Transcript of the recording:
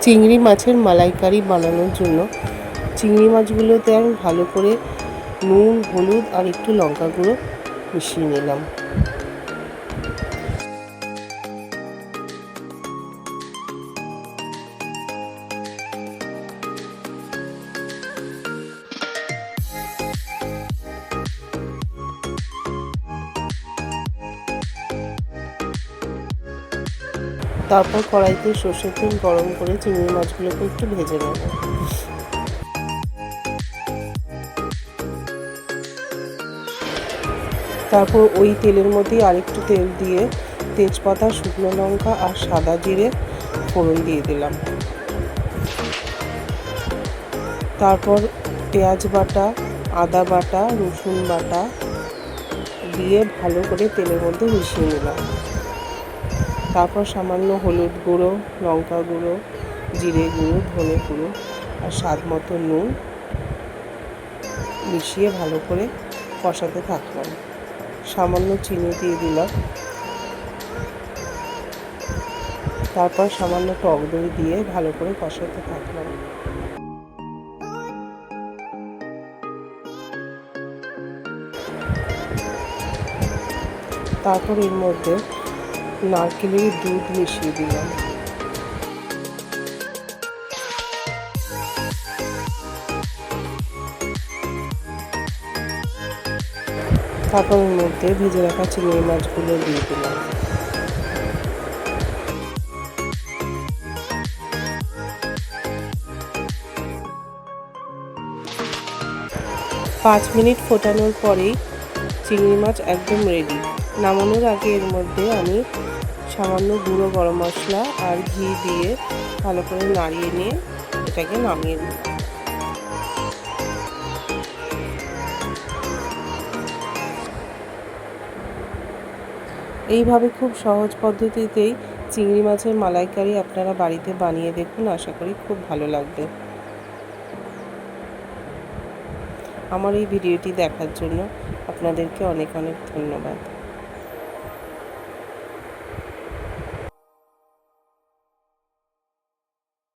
চিংড়ি মাছের মালাইকারি বানানোর জন্য চিংড়ি মাছগুলোতে আমি ভালো করে নুন, হলুদ আর একটু লঙ্কা গুঁড়ো মিশিয়ে নিলাম। তারপর কড়াইতে সর্ষের তেল গরম করে চিংড়ি মাছগুলোকে একটু ভেজে নেব। তারপর ওই তেলের মধ্যেই আরেকটু তেল দিয়ে তেজপাতা, শুকনো লঙ্কা আর সাদা জিরে ফোড়ন দিয়ে দিলাম। তারপর পেঁয়াজ বাটা, আদা বাটা, রসুন বাটা দিয়ে ভালো করে তেলের মধ্যে মিশিয়ে নিলাম। তারপর সামান্য হলুদ গুঁড়ো, লঙ্কা গুঁড়ো, জিরে গুঁড়ো, ধনে গুঁড়ো আর স্বাদ মতো নুন মিশিয়ে ভালো করে কষাতে থাকলাম। সামান্য চিনি দিয়ে দিলাম। তারপর সামান্য টক দই দিয়ে ভালো করে কষাতে থাকলাম। তারপর এর মধ্যে নারকেলের দুধ মিশিয়ে দিলাম। তারপর এর মধ্যে ভেজে রাখা চিংড়ি মাছগুলো দিয়ে দিলাম। পাঁচ মিনিট ফোটানোর পরেই চিংড়ি মাছ একদম রেডি। নামানোর আগে এর মধ্যে আমি সামান্য গুঁড়ো গরম মশলা আর ঘি দিয়ে ভালো করে নাড়িয়ে নিয়ে এটাকে নামিয়ে দিলাম। এইভাবে খুব সহজ পদ্ধতিতেই চিংড়ি মাছের মালাইকারি আপনারা বাড়িতে বানিয়ে দেখুন, আশা করি খুব ভালো লাগবে। আমার এই ভিডিওটি দেখার জন্য আপনাদেরকে অনেক অনেক ধন্যবাদ।